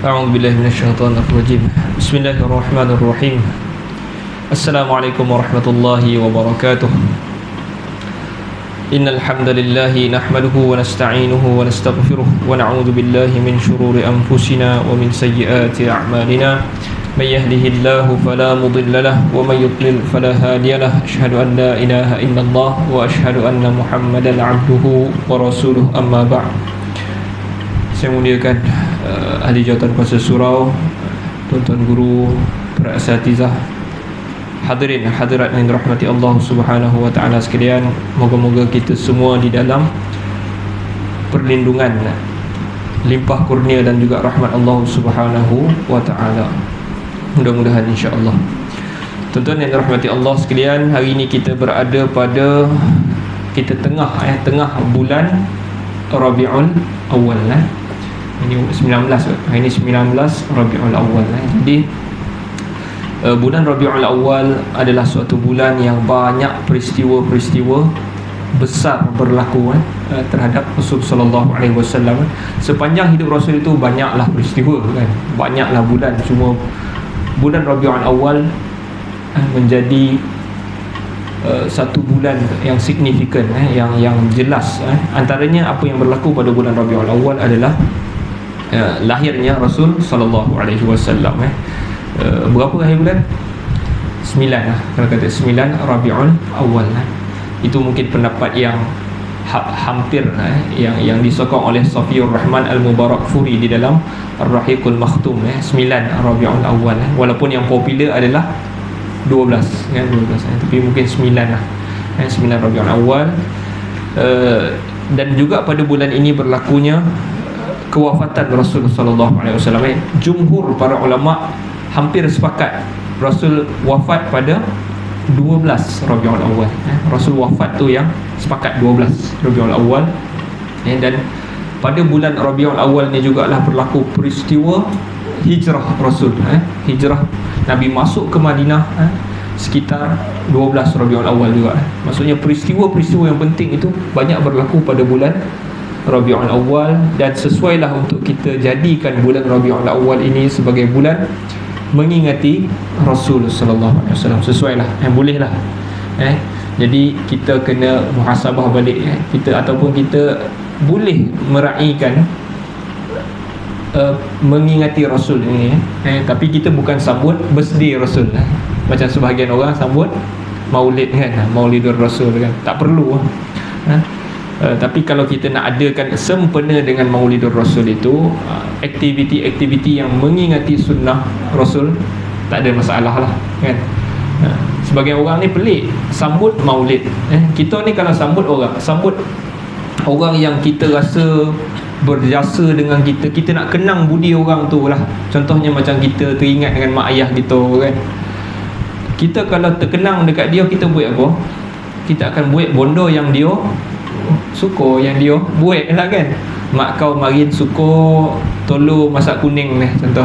A'udzubillahi minasyaitonirrajim. Bismillahirrahmanirrahim. Assalamualaikum warahmatullahi wabarakatuh. Innal hamdalillahi nahmaduhu wa nasta'inuhu wa nastaghfiruh wa na'udzu billahi min shururi anfusina wa min sayyiati a'malina. May yahdihillahu fala mudilla lahu wa may yudlil fala hadiya lahu. Asyhadu an la ilaha illallah wa asyhadu anna Muhammadan 'abduhu wa rasuluh. Amma ba'd. Saya muliakan ahli jawatan kuasa surau, tuan-tuan guru, para asatizah, hadirin hadirat yang dirahmati Allah Subhanahu wa taala sekalian. Moga-moga kita semua di dalam perlindungan, limpah kurnia dan juga rahmat Allah Subhanahu wa taala. Mudah-mudahan insya-Allah. Tuan-tuan yang dirahmati Allah sekalian, hari ini kita berada pada tengah bulan Rabiul Awal. Ini 19, hari ini 19 Rabiul Awal. Jadi bulan Rabiul Awal adalah suatu bulan yang banyak peristiwa-peristiwa besar berlaku terhadap Rasul sallallahu alaihi wasallam. Sepanjang hidup Rasul itu banyaklah peristiwa kan. Banyaklah bulan, cuma bulan Rabiul Awal menjadi satu bulan yang signifikan, yang jelas. Antaranya apa yang berlaku pada bulan Rabiul Awal adalah lahirnya Rasul sallallahu alaihi wasallam. Berapa hari bulan? 9 lah. Kalau kata 9 Rabiul Awal. Itu mungkin pendapat yang hampir yang disokong oleh Safiyur Rahman Al-Mubarakfuri di dalam Ar-Rahiqul Makhtum. 9 Rabiul Awal. Walaupun yang popular adalah 12 kan, 12 tapi mungkin 9 lah. 9 Rabiul Awal. Dan juga pada bulan ini berlakunya kewafatan Rasul sallallahu alaihi wasallam. Jumhur para ulama hampir sepakat Rasul wafat pada 12 Rabiul Awal. Rasul wafat tu yang sepakat 12 Rabiul Awal. Dan pada bulan Rabiul Awal ni jugalah berlaku peristiwa hijrah Rasul. Hijrah Nabi masuk ke Madinah sekitar 12 Rabiul Awal juga. Maksudnya peristiwa-peristiwa yang penting itu banyak berlaku pada bulan Rabiul Awal, dan sesuailah untuk kita jadikan bulan Rabiul Awal ini sebagai bulan mengingati Rasul sallallahu alaihi wasallam. Sesuailah, bolehlah. Jadi kita kena muhasabah balik kita, ataupun kita boleh meraihkan mengingati Rasul ini tapi kita bukan sambut birthday Rasul macam sebahagian orang sambut Maulid kan, Maulidur Rasul kan. Tak perlu. Tapi kalau kita nak adakan sempena dengan Maulidur Rasul itu, aktiviti-aktiviti yang mengingati sunnah Rasul, tak ada masalah lah kan. Sebagian orang ni pelik sambut Maulid. Kita ni kalau sambut orang yang kita rasa berjasa dengan kita, kita nak kenang budi orang tu lah. Contohnya macam kita teringat dengan mak ayah kita kan. Kita kalau terkenang dekat dia, kita buat apa? Kita akan buat bondo yang dia suka, yang dia buat lah kan. Mak kau marin suka tolong masak kuning ni contoh.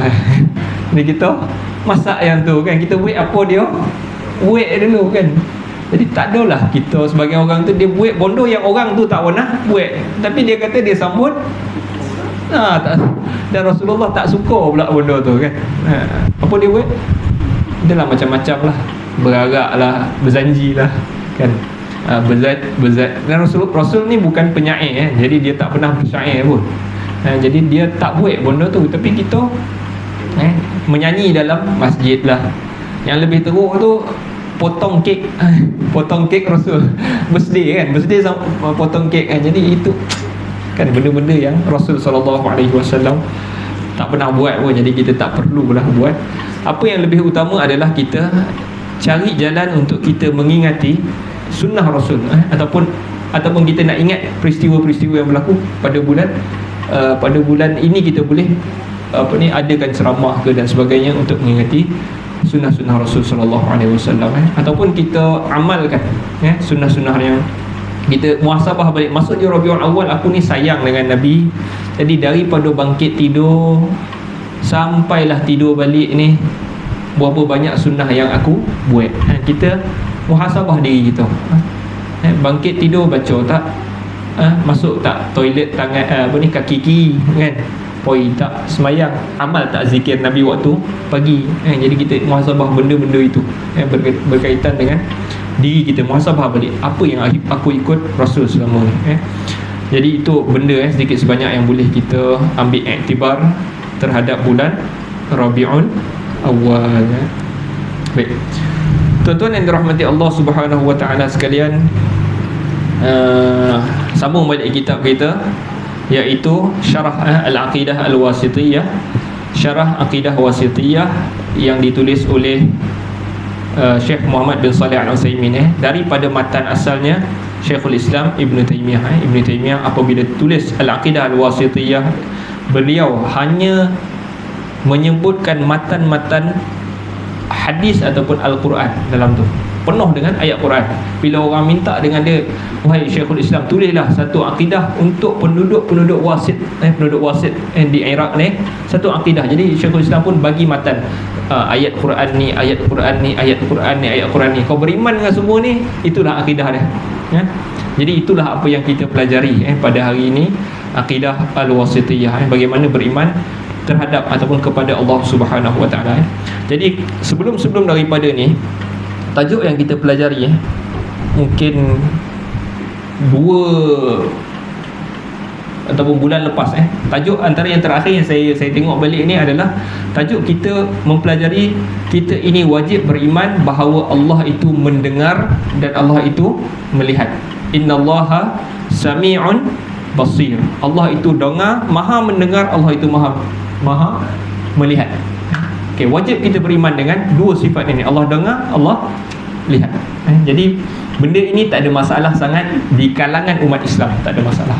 Ni kita masak yang tu kan, kita buat apa dia buat dulu kan. Jadi tak adalah kita sebagai orang tu dia buat bondo yang orang tu tak pernah buat, tapi dia kata dia sambut. Tak. Dan Rasulullah tak suka pula bondo tu kan. Apa dia buat? Adalah macam-macam lah, berarak lah, berzanji lah kan. Berzat. Dan Rasul ni bukan penyair jadi dia tak pernah bersyair pun. Jadi dia tak buat benda tu, tapi kita menyanyi dalam masjid lah. Yang lebih teruk tu potong kek. Potong kek Rasul birthday kan, birthday potong kek kan. Jadi itu kan benda-benda yang Rasul sallallahu alaihi wasallam tak pernah buat pun, jadi kita tak perlulah buat. Apa yang lebih utama adalah kita cari jalan untuk kita mengingati sunnah Rasul, ataupun kita nak ingat peristiwa-peristiwa yang berlaku pada bulan ini. Kita boleh adakan ceramah ke dan sebagainya untuk mengingati sunnah-sunnah Rasul sallallahu alaihi wasallam, ataupun kita amalkan sunnah-sunnah yang kita muhasabah balik. Masuk je Rabiul Awal, aku ni sayang dengan Nabi, jadi daripada bangkit tidur sampailah tidur balik ni, berapa banyak sunnah yang aku buat. Kita muhasabah diri kita. Bangkit tidur baca tak? Masuk tak toilet tangan kaki kiri kan? poi tak semayang, amal tak zikir Nabi waktu pagi. Jadi kita muhasabah benda-benda itu berkaitan dengan diri kita, muhasabah balik apa yang aku ikut Rasul selama ni. Jadi itu benda sedikit sebanyak yang boleh kita ambil iktibar terhadap bulan Rabiul Awal. Baik, tuan-tuan yang dirahmati Allah Subhanahu wa taala sekalian, sambung balik kitab kita, iaitu Syarah Al-Aqidah Al-Wasithiyah, Syarah Aqidah Wasithiyah yang ditulis oleh Syekh Muhammad bin Shalih Al-Utsaimin, daripada matan asalnya Syekhul Islam Ibn Taymiyah. Ibn Taymiyah apabila tulis Al-Aqidah Al-Wasithiyah, beliau hanya menyebutkan matan-matan hadis ataupun Al-Quran dalam tu, penuh dengan ayat Quran. Bila orang minta dengan dia, wahai Syekhul Islam, tulislah satu akidah untuk penduduk wasit, penduduk wasit di Iraq ni, satu akidah. Jadi Syekhul Islam pun bagi matan, ayat Quran ni, ayat Quran ni, ayat Quran ni, ayat Quran ni. Kau beriman dengan semua ni, itulah akidah dia. Jadi itulah apa yang kita pelajari pada hari ini, akidah Al-Wasithiyah, bagaimana beriman terhadap ataupun kepada Allah Subhanahu wa taala. Jadi sebelum daripada ni, tajuk yang kita pelajari mungkin 2 ataupun bulan lepas, tajuk antara yang terakhir yang saya tengok balik ni adalah tajuk kita mempelajari kita ini wajib beriman bahawa Allah itu mendengar dan Allah itu melihat. Innallaha sami'un basir. Allah itu dengar, maha mendengar, Allah itu maha melihat. Okey, wajib kita beriman dengan 2 sifat ini, Allah dengar, Allah lihat. Jadi benda ini tak ada masalah sangat di kalangan umat Islam, tak ada masalah.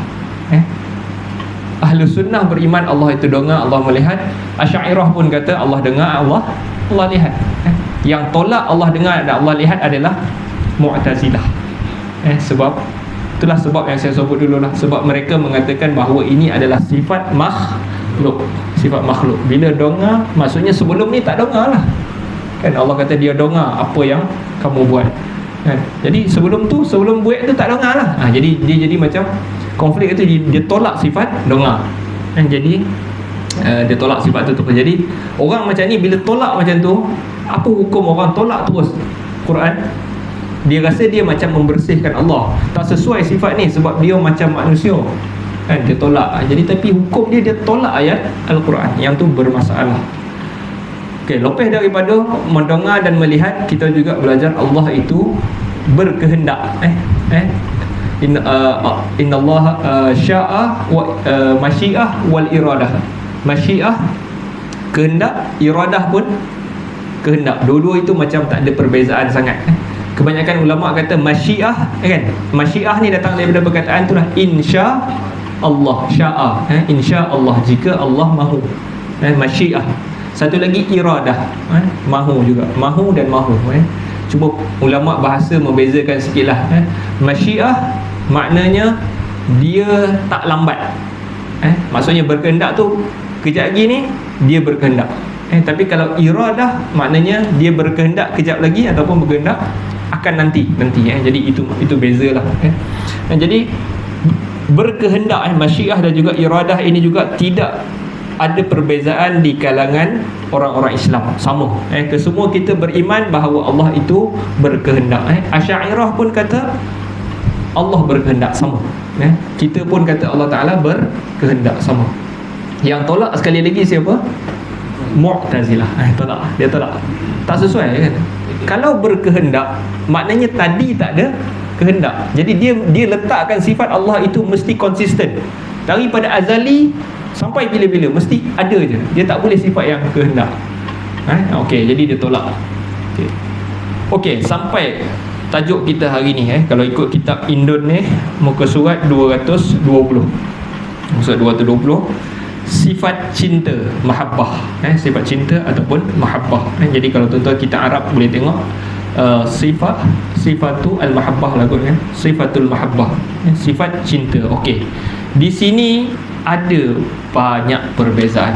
Ahlus Sunnah beriman Allah itu dengar, Allah melihat. Asy'ariyah pun kata Allah dengar, Allah lihat. Yang tolak Allah dengar dan Allah lihat adalah Mu'tazilah. Itulah sebab yang saya sebut dulu lah, sebab mereka mengatakan bahawa ini adalah sifat makhluk. Sifat makhluk. Bila dengar, maksudnya sebelum ni tak dengar lah. Allah kata dia dengar apa yang kamu buat. Jadi sebelum buat tu tak dengar lah. Jadi dia jadi macam konflik itu, dia tolak sifat dengar. Jadi dia tolak sifat tu. Jadi orang macam ni bila tolak macam tu, apa hukum orang tolak terus Quran? Dia rasa dia macam membersihkan Allah, tak sesuai sifat ni sebab dia macam manusia, dia tolak. Jadi tapi hukum dia tolak ayat Al-Quran, yang tu bermasalah. Okey, lepas daripada mendengar dan melihat, kita juga belajar Allah itu berkehendak. Innallaha syaa wa masyiah wal iradah. Masyiah kehendak, iradah pun kehendak. Dua-dua itu macam tak ada perbezaan sangat. Kebanyakan ulama kata masyiah, kan? Masyiah ni datang daripada perkataan itulah insya Allah, syaa, insya Allah, jika Allah mahu. Masyiah. Satu lagi iradah, mahu juga, mahu dan mahu. Cuba ulama bahasa membezakan sikitlah. Masyiah maknanya dia tak lambat. Maksudnya berkehendak tu kejap lagi ni dia berkehendak. Tapi kalau iradah maknanya dia berkehendak kejap lagi ataupun berkehendak akan nanti. Jadi itu bezalah. Jadi berkehendak, masyiah dan juga iradah ini juga tidak ada perbezaan di kalangan orang-orang Islam, sama. Kesemua kita beriman bahawa Allah itu berkehendak. Asy'ariyah pun kata Allah berkehendak, sama. Kita pun kata Allah Ta'ala berkehendak, sama. Yang tolak sekali lagi siapa? Mu'tazilah. Dia tolak. Tak sesuai, kan? Kalau berkehendak, maknanya tadi tak ada kehendak. Jadi dia letakkan sifat Allah itu mesti konsisten. Daripada azali sampai bila-bila mesti ada je. Dia tak boleh sifat yang kehendak. Okey, jadi dia tolak. Okey, sampai tajuk kita hari ni, kalau ikut kitab Indon ni, muka surat 220. Muka surat 220, sifat cinta, mahabbah. Sifat cinta ataupun mahabbah. Jadi kalau tuan-tuan kita Arab boleh tengok sifatu al-mahabbah lah kot, sifatul mahabbah, sifat cinta. Okey, di sini ada banyak perbezaan.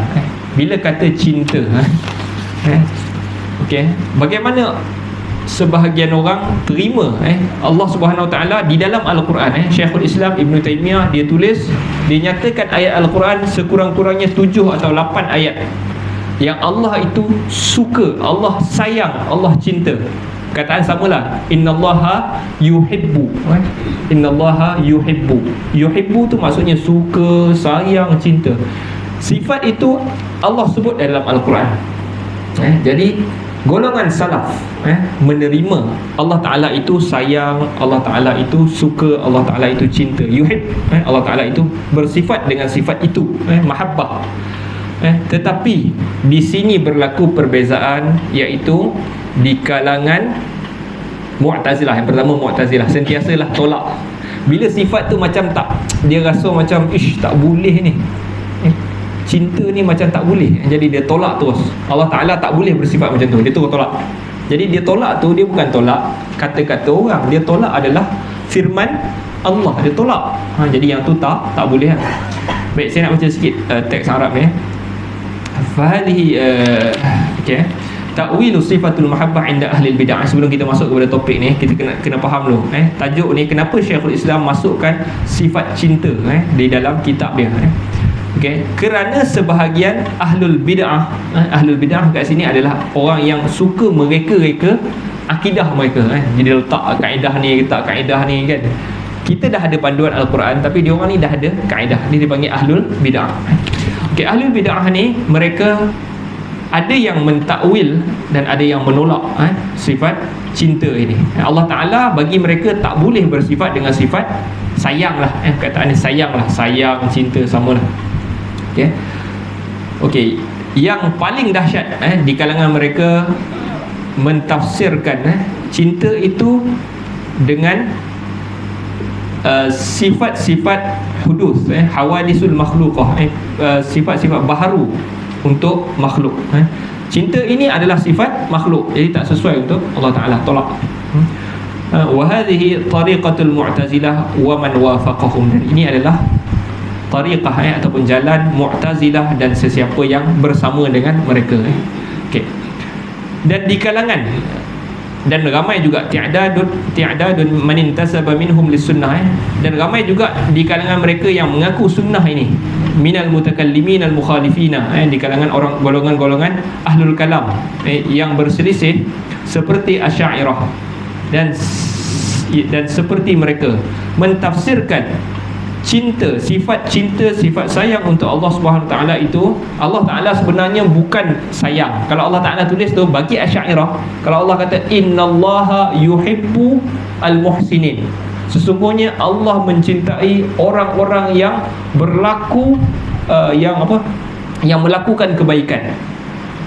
Bila kata cinta, okey, bagaimana sebahagian orang terima Allah Subhanahu Wa Taala di dalam Al-Quran. Syekhul Islam Ibn Taymiyah dia tulis, dia nyatakan ayat Al-Quran sekurang-kurangnya 7 atau 8 ayat yang Allah itu suka, Allah sayang, Allah cinta. Kataan samalah, innallaha yuhibbu. Innallaha yuhibbu. Yuhibbu tu maksudnya suka, sayang, cinta. Sifat itu Allah sebut dalam Al-Quran. Jadi golongan salaf menerima Allah Ta'ala itu sayang, Allah Ta'ala itu suka, Allah Ta'ala itu cinta. Yuhib, Allah Ta'ala itu bersifat dengan sifat itu, mahabbah. Tetapi di sini berlaku perbezaan, iaitu di kalangan Mu'tazilah. Yang pertama Mu'tazilah sentiasalah tolak. Bila sifat tu macam tak, dia rasa macam tak boleh ni, cinta ni macam tak boleh, jadi dia tolak terus. Allah Ta'ala tak boleh bersifat macam tu, dia terus tolak. Jadi dia tolak tu, dia bukan tolak kata-kata orang, dia tolak adalah firman Allah, dia tolak. Jadi yang tu tak boleh. Baik, saya nak baca sikit teks Arab ni. Fahadihi ta'wilu sifatul mahabbah inda ahli bid'ah. Sebelum kita masuk kepada topik ni, kita kena faham dulu tajuk ni, kenapa Syekhul Islam masukkan sifat cinta di dalam kitab dia. Kerana sebahagian ahlul bid'ah, ahlul bid'ah kat sini adalah orang yang suka mereka-reka akidah mereka. Jadi letak kaedah ni, letak kaedah ni kan. Kita dah ada panduan Al-Quran, tapi dia orang ni dah ada kaedah. Ni dipanggil ahlul bid'ah. Ahlul bid'ah ni, mereka ada yang mentakwil dan ada yang menolak sifat cinta ini. Allah Ta'ala bagi mereka tak boleh bersifat dengan sifat sayang lah. Kataan ni sayang lah, sayang, cinta sama lah. Okey, yang paling dahsyat di kalangan mereka mentafsirkan cinta itu dengan sifat-sifat hudus, hawadisul makhluqah, sifat-sifat baharu untuk makhluk. Cinta ini adalah sifat makhluk, jadi tak sesuai untuk Allah Ta'ala, tolak. Wa hadhihi tariqatul Mu'tazilah wa man wafaqahum. Dan ini adalah tariqah ataupun jalan Mu'tazilah dan sesiapa yang bersama dengan mereka. Dan di kalangan, dan ramai juga ti'dadun man intasaba minhum lis-sunnah, dan ramai juga di kalangan mereka yang mengaku sunnah ini, minal mutakallimin al-mukhalifina, di kalangan orang golongan-golongan ahlul kalam yang berselisih seperti Asy'ariyah dan seperti mereka mentafsirkan cinta, sifat sayang untuk Allah Subhanahu Wa Taala itu, Allah Taala sebenarnya bukan sayang. Kalau Allah Taala tulis tu bagi Asy'ariyah, kalau Allah kata innallaha yuhibbu al-muhsinin, sesungguhnya Allah mencintai orang-orang yang berlaku yang melakukan kebaikan.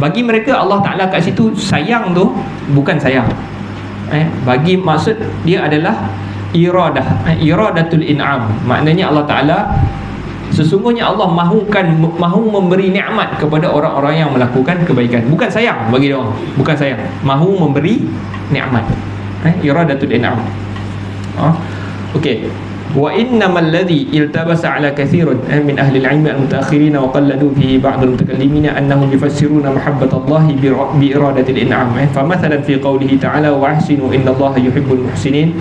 Bagi mereka Allah Taala kat situ sayang tu bukan sayang. Bagi maksud dia adalah iradatul in'am. Maknanya Allah Ta'ala, sesungguhnya Allah mahu memberi nikmat kepada orang-orang yang melakukan kebaikan. Bukan sayang bagi dia orang, bukan sayang, mahu memberi nikmat. Iradatul in'am. Okey. Wa innamal ladzi iltabasa ala katsirin min ahli al-'ilm al-mutaakhirin wa qalladu fihi ba'd al-mutakallimin annahum yufassiruna mahabbatallahi bi iradatil in'am. Famathalan fi qawlihi ta'ala wa ahsinu innallaha yuhibbul muhsinin.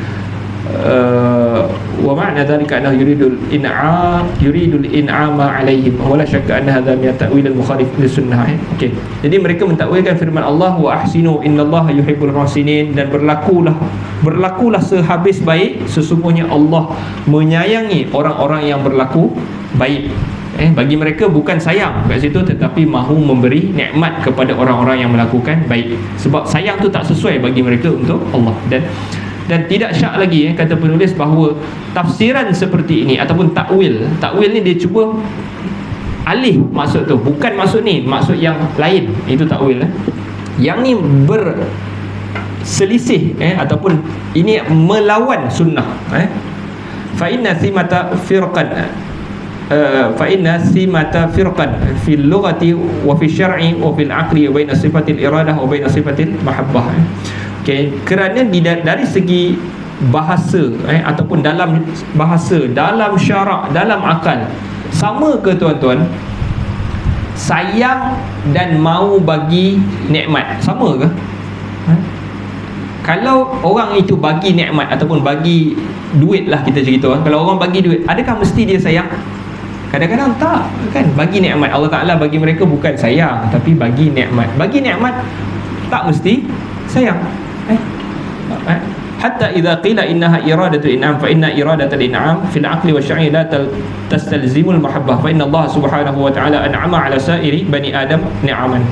ومعنى ذلك أنه يريد الإنعام عليهم ولا شك أن هذا من التأويل المخالف للسنة. Jadi mereka mentakwilkan firman Allah wa ahsinu innallaha yuhibbul muhsinin, dan berlakulah sehabis baik, sesungguhnya Allah menyayangi orang-orang yang berlaku baik. Bagi mereka bukan sayang kat situ, tetapi mahu memberi nikmat kepada orang-orang yang melakukan baik. Sebab sayang tu tak sesuai bagi mereka untuk Allah. Dan tidak syak lagi kata penulis bahawa tafsiran seperti ini ataupun takwil ni dia cuba alih maksud tu, bukan maksud ni, maksud yang lain, itu takwil. Yang ni berselisih ataupun ini melawan sunnah. Fa inna thimata firqan fil lughati wa fi syar'i wa fil aqli wa baina sifatil iradah wa baina sifatil mahabbah. Kerana dari segi bahasa ataupun dalam bahasa, dalam syarak, dalam akal, sama ke tuan-tuan? Sayang dan mau bagi nikmat sama ke? Kalau orang itu bagi nikmat ataupun bagi duit lah, kita cerita, kalau orang bagi duit, adakah mesti dia sayang? Kadang-kadang tak, kan? Bagi nikmat, Allah Ta'ala bagi mereka bukan sayang, tapi bagi nikmat. Bagi nikmat tak mesti sayang. Hatta idza qila innaha iradatul in'am fa inna iradatul in'am fil aqli wasyar'i la tastalzimul mahabbah fa inna Allah Subhanahu wa ta'ala an'ama 'ala sa'iri bani Adam ni'aman.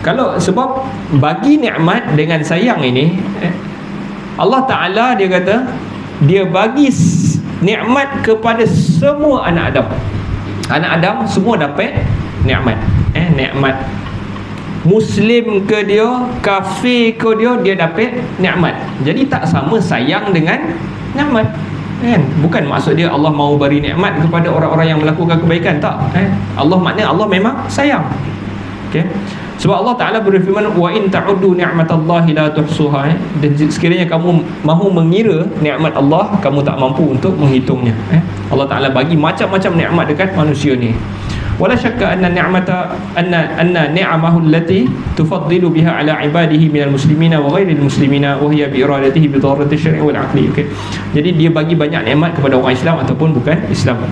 Kalau sebab bagi nikmat dengan sayang ini, Allah Ta'ala dia kata dia bagi nikmat kepada semua anak Adam. Anak Adam semua dapat nikmat. Nikmat Muslim ke dia, kafir ke dia, dia dapat nikmat. Jadi tak sama sayang dengan nikmat, kan? Bukan maksud dia Allah mau beri nikmat kepada orang-orang yang melakukan kebaikan, tak. Allah maknanya Allah memang sayang. Okey. Sebab Allah Ta'ala berfirman, wa in ta'uddu ni'matallahi la tuhsuha. Dan sekiranya kamu mahu mengira nikmat Allah, kamu tak mampu untuk menghitungnya. Allah Ta'ala bagi macam-macam nikmat dekat manusia ni. Wala syakka anna ni'mata anna ni'amahu allati tufaddilu biha ala ibadihi minal muslimina wa ghairil muslimina wa hiya bi iradatihi bi darurati syar'i wal aqli. Okey. Jadi dia bagi banyak nikmat kepada orang Islam ataupun bukan Islam.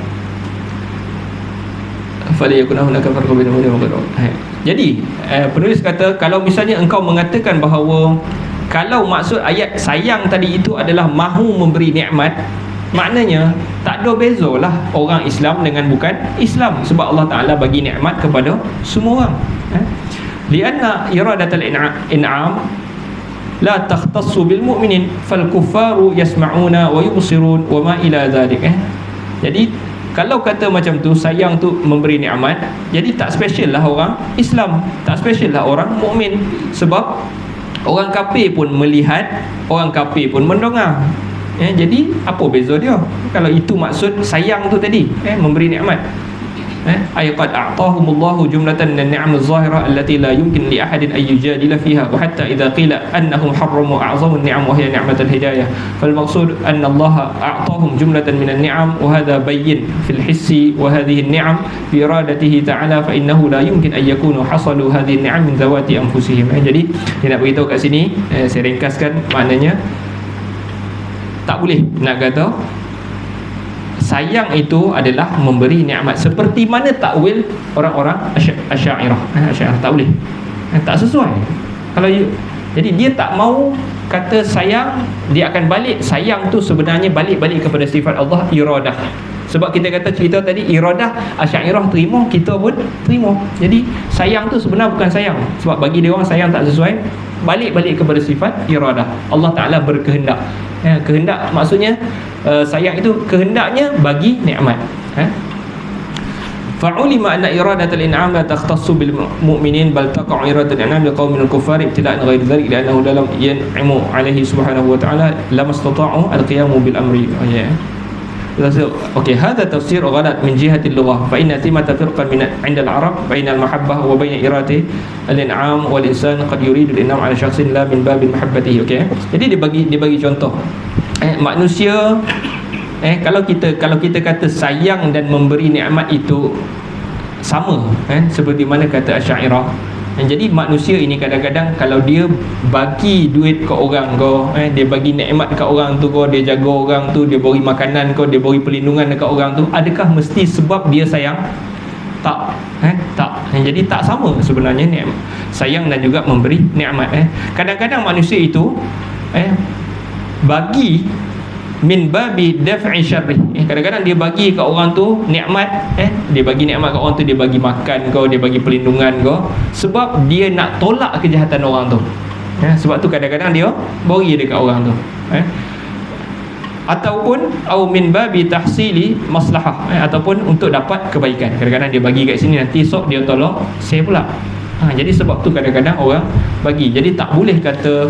Faliyakun hunaka farqun bainal mu'min wa ghairihi. Jadi penulis kata, kalau misalnya engkau mengatakan bahawa kalau maksud ayat sayang tadi itu adalah mahu memberi nikmat, maknanya tak ada bezalah orang Islam dengan bukan Islam, sebab Allah Ta'ala bagi nikmat kepada semua orang. Lianna iradatul in'am la takhtassu bil mu'minin fal kuffaru yasma'una wa yubsirun wa ma ila dhalik. Jadi kalau kata macam tu, sayang tu memberi nikmat, jadi tak special lah orang Islam, tak special lah orang mukmin, sebab orang kafir pun melihat, orang kafir pun mendengar. Jadi apa beza dia kalau itu maksud sayang tu tadi, memberi nikmat. Ay qad a'tahumullahu jumlatan min an-ni'am az-zahira allati la yumkin li ahadin ay yujadila fiha, wa hatta idza qila annahum harramu a'zamu an-ni'am wa hiya ni'matul hidayah, fal maqsud anna Allah a'tahum jumlatan min an-ni'am wa hadha bayyin fil hissi wa hadhihi an-ni'am bi iradatihi ta'ala fa innahu la yumkin ay yakunu hasalu hadhihi an-ni'am min zawati anfusihim. Jadi dia nak beritahu kat sini, saya ringkaskan, maknanya tak boleh nak kata sayang itu adalah memberi nikmat seperti mana takwil orang-orang Asy'ariyah. Asy'ariyah tak boleh, tak sesuai. Kalau jadi dia tak mau kata sayang, dia akan balik sayang tu sebenarnya balik kepada sifat Allah, iradah. Sebab kita kata cerita tadi, iradah Asy'ariyah terima, kita pun terima. Jadi sayang tu sebenarnya bukan sayang, sebab bagi dia orang sayang tak sesuai, balik kepada sifat iradah. Allah Ta'ala berkehendak. Kehendak maksudnya sayang itu kehendaknya bagi nikmat. Fa'ulima anna iradatul in'am la takhtassu bil mu'minin bal taqa'u iradatul in'am liqaumin al-kuffar ibtila'an ghairi dhalik, li'annahu lam yan'imu 'alaihi subhanahu wa ta'ala lam istata'u al-qiyamu bil amri. Okey, hadha tafsir ghalat min jihati al-lughah, fa inna thimata firqan min 'inda al-arab baina al-mahabbah wa baina iradati al-in'am wal insan qad yuridu al-in'am 'ala shakhsin la min babil mahabbatihi. Okey, jadi dia bagi contoh. Manusia, kalau kita kata sayang dan memberi nikmat itu sama, seperti mana kata Asy'ariyah. Jadi manusia ini kadang-kadang kalau dia bagi duit ke orang kau, dia bagi nikmat kat orang tu kau, dia jaga orang tu, dia beri makanan kau, dia beri perlindungan dekat orang tu, adakah mesti sebab dia sayang? Tak. Tak. Jadi tak sama sebenarnya nikmat sayang dan juga memberi nikmat. Kadang-kadang manusia itu bagi min babi daf'i syarri. Kadang-kadang dia bagi kat orang tu nikmat, dia bagi nikmat kat orang tu, dia bagi makan kau, dia bagi perlindungan kau, sebab dia nak tolak kejahatan orang tu. Sebab tu kadang-kadang dia bagi dekat orang tu. Ataupun au min babi tahsili maslahah, ataupun untuk dapat kebaikan. Kadang-kadang dia bagi kat sini, nanti esok dia tolong saya pula. Jadi sebab tu kadang-kadang orang bagi. Jadi tak boleh kata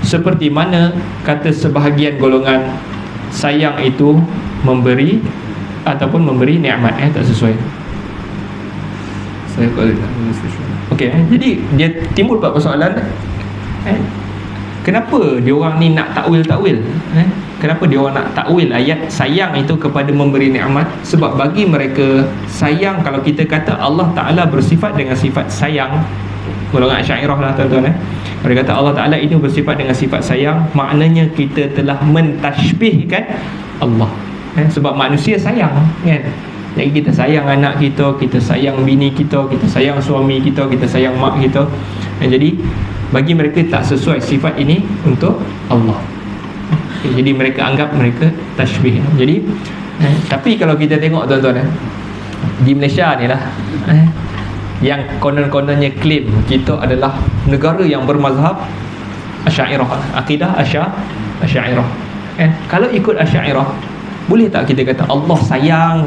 seperti mana kata sebahagian golongan sayang itu memberi ataupun memberi nikmat, tak sesuai. Saya okey, jadi dia timbul persoalan, kenapa dia orang ni nak takwil? Kenapa dia orang nak takwil ayat sayang itu kepada memberi nikmat? Sebab bagi mereka sayang, kalau kita kata Allah Ta'ala bersifat dengan sifat sayang, golongan Asy'ariyah lah tuan-tuan. Mereka kata Allah Ta'ala ini bersifat dengan sifat sayang, maknanya kita telah mentashbihkan Allah. Sebab manusia sayang kan. Jadi kita sayang anak kita, kita sayang bini kita, kita sayang suami kita, kita sayang mak kita. Jadi bagi mereka tak sesuai sifat ini untuk Allah. Jadi mereka anggap mereka tashbih. Jadi tapi kalau kita tengok tuan-tuan, di Malaysia ni lah, yang konon-kononnya klaim kita adalah negara yang bermazhab Asy'ariyah, akidah Asy'ariyah. Kalau ikut Asy'ariyah, boleh tak kita kata Allah sayang,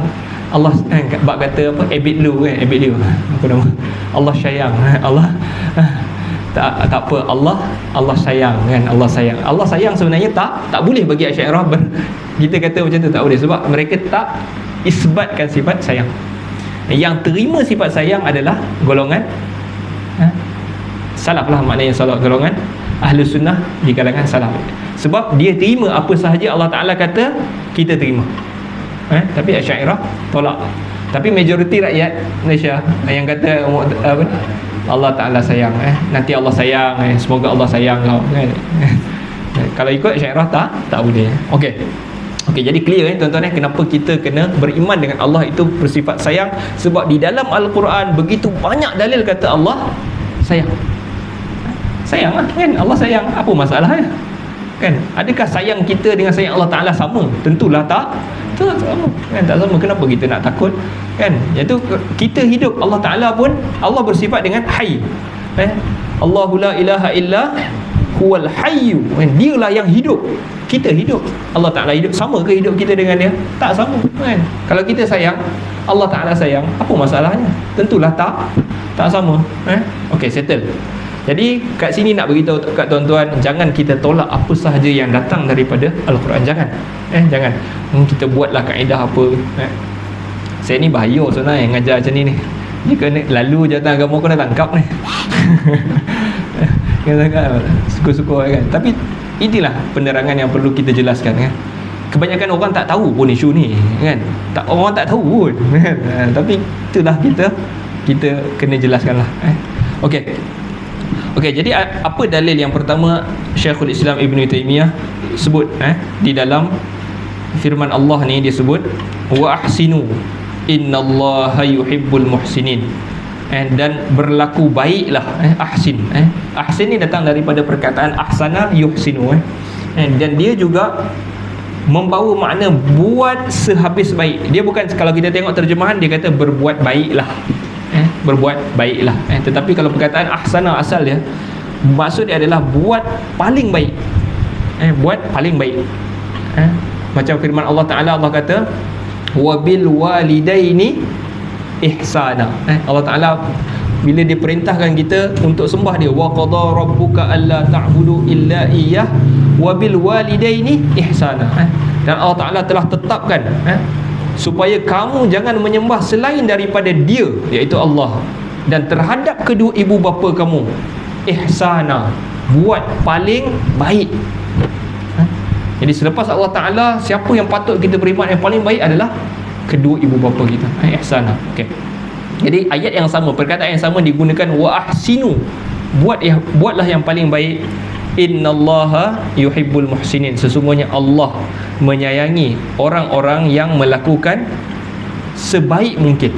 Allah bab kata apa, Abid Lu apa nama, Allah sayang, Allah tak apa, Allah sayang kan, Allah sayang sebenarnya tak boleh bagi Asy'ariyah kita kata macam tu, tak boleh, sebab mereka tak isbatkan sifat sayang. Yang terima sifat sayang adalah golongan salaf lah, maknanya salaf, golongan ahli sunnah di kalangan salaf. Sebab dia terima apa sahaja Allah Ta'ala kata, kita terima. Tapi Asy'ariyah tolak. Tapi majoriti rakyat Malaysia yang kata apa, Allah Ta'ala sayang, nanti Allah sayang, semoga Allah sayang kau kan. Kalau ikut Asy'ariyah tak boleh. Okey, jadi clear tuan-tuan, kenapa kita kena beriman dengan Allah itu bersifat sayang. Sebab di dalam Al-Quran begitu banyak dalil kata Allah sayang. Sayang lah kan, Allah sayang, apa masalahnya kan? Adakah sayang kita dengan sayang Allah Ta'ala sama? Tentulah tak sama kan, tak sama. Kenapa kita nak takut kan? Iaitu kita hidup, Allah Ta'ala pun Allah bersifat dengan hayy. Allahu la ilaha illa huwal hayyu, dialah yang hidup, kita hidup. Allah Ta'ala hidup, sama ke hidup kita dengan dia? Tak sama kan? Kalau kita sayang, Allah Ta'ala sayang, apa masalahnya? Tentulah tak sama. Okey, settle. Jadi kat sini nak beritahu kat tuan-tuan, jangan kita tolak apa sahaja yang datang daripada Al-Quran. Jangan kita buatlah kaedah apa. Saya ni bahaya sebenarnya yang ngajar macam ni. Dia kena lalu jawatan agama kena tangkap ni. Suka-suka kan. Tapi inilah penerangan yang perlu kita jelaskan kan. Kebanyakan orang tak tahu pun isu ni kan. Orang tak tahu pun kan. Tapi itulah kita kena jelaskanlah. Okey, jadi apa dalil yang pertama Syekhul Islam Ibn Taymiyah sebut di dalam firman Allah ni, dia sebut wa ahsinu innallaha yuhibbul muhsinin, dan berlaku baiklah. Ahsin ni datang daripada perkataan ahsana yuhsinu, dan dia juga membawa makna buat sehabis baik. Dia bukan, kalau kita tengok terjemahan dia kata berbuat baiklah, berbuat baiklah, tetapi kalau perkataan ahsana asal dia, maksud dia adalah buat paling baik, buat paling baik. Macam firman Allah Ta'ala, Allah kata wabil walidaini ihsana. Allah Ta'ala bila dia perintahkan kita untuk sembah dia, wa qada rabbuka alla ta'budu illa iyyah wabil walidaini ihsana, dan Allah Ta'ala telah tetapkan supaya kamu jangan menyembah selain daripada dia, iaitu Allah, dan terhadap kedua ibu bapa kamu ihsana, buat paling baik. Jadi selepas Allah Ta'ala, siapa yang patut kita beriman yang paling baik adalah kedua ibu bapa kita, ihsana. Jadi ayat yang sama, perkataan yang sama digunakan, wa ahsinu, buatlah yang paling baik. Innallaha yuhibbul muhsinin, sesungguhnya Allah menyayangi orang-orang yang melakukan sebaik mungkin.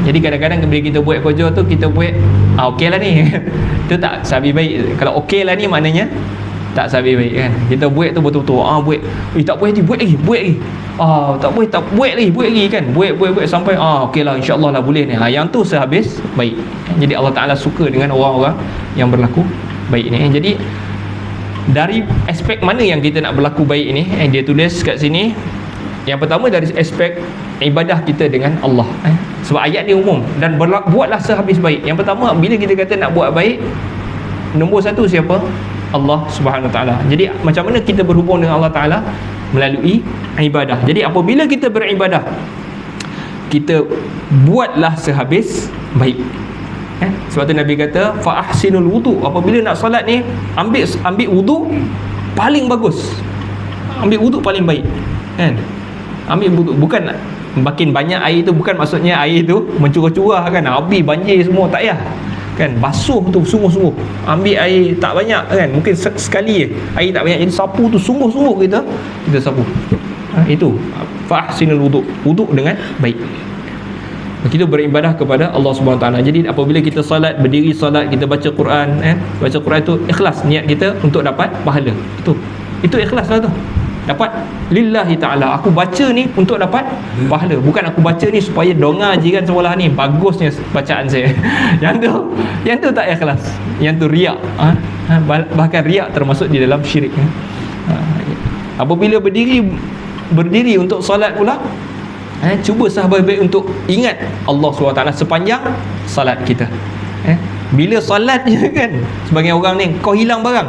Jadi kadang-kadang bila kita buat kerja tu, kita buat okey lah ni itu tak sabi baik. Kalau okey lah ni maknanya tak sabi baik kan. Kita buat tu betul-betul buat, tak boleh buat lagi tak boleh, buat lagi kan, buat sampai okey lah, insya-Allah lah boleh ni. Yang tu sehabis baik. Jadi Allah Ta'ala suka dengan orang-orang yang berlaku baik ni. Jadi dari aspek mana yang kita nak berlaku baik ini, dia tulis kat sini. Yang pertama dari aspek ibadah kita dengan Allah. Sebab ayat ni umum, dan buatlah sehabis baik. Yang pertama, bila kita kata nak buat baik, nombor satu siapa? Allah Subhanahu Wa Ta'ala. Jadi macam mana kita berhubung dengan Allah Ta'ala? Melalui ibadah. Jadi apabila kita beribadah, kita buatlah sehabis baik. Sebab tu Nabi kata fa ahsinul wudu, apabila nak solat ni ambil wudu paling bagus, ambil wudu paling baik kan. Ambil wudu, bukan makin banyak air tu, bukan maksudnya air tu mencurah-curah kan, habis banjir semua, tak payah. kan, basuh tu sungguh-sungguh, ambil air tak banyak kan, mungkin sekali je air tak banyak, jadi sapu tu sungguh-sungguh kita sapu. Itu fahsinul wuduk dengan baik. Kita beribadah kepada Allah Subhanahu Wa Taala. Jadi apabila kita solat, berdiri solat, kita baca Quran, baca Quran tu ikhlas niat kita untuk dapat pahala. Itu ikhlas lah tu. Dapat lillahi ta'ala, aku baca ni untuk dapat pahala, bukan aku baca ni supaya donga jiran sekolah ni bagusnya bacaan saya. yang tu tak ikhlas, yang tu riak. Bahkan riak termasuk di dalam syirik. Apabila berdiri untuk solat pula, cuba sahabat-sahabat untuk ingat Allah SWT sepanjang salat kita. Bila solat je kan, sebagian orang ni, kau hilang barang,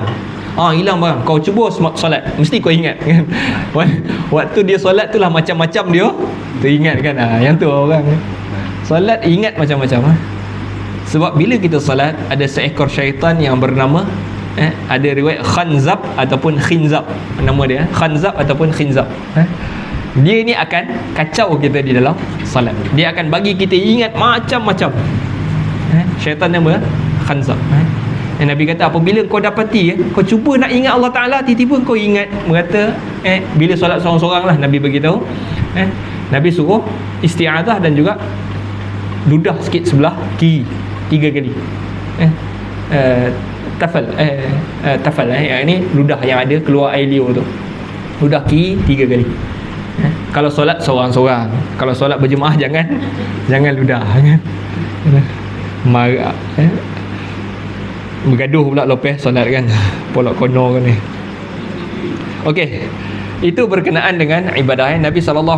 hilang barang, kau cuba solat, mesti kau ingat kan. Waktu dia solat tu lah macam-macam dia teringat kan. Yang tu orang solat ingat macam-macam. Sebab bila kita solat, ada seekor syaitan yang bernama, ada riwayat khanzab ataupun khinzab, nama dia khanzab ataupun khinzab. Dia ni akan kacau kita di dalam salat. Dia akan bagi kita ingat macam-macam. Syaitan nama khanzab. Nabi kata apabila kau dapati, kau cuba nak ingat Allah Ta'ala, tiba-tiba kau ingat berkata, bila solat seorang-seorang lah Nabi beritahu, Nabi suruh isti'adah dan juga ludah sikit sebelah kiri 3 kali. Tafal yang ini ludah yang ada keluar air liur tu, ludah kiri 3 kali. Kalau solat seorang-seorang, kalau solat berjemaah jangan ludah kan. Marah bergaduh pula lepas solat kan, polok kono kan ni. Okey, itu berkenaan dengan ibadah. Nabi SAW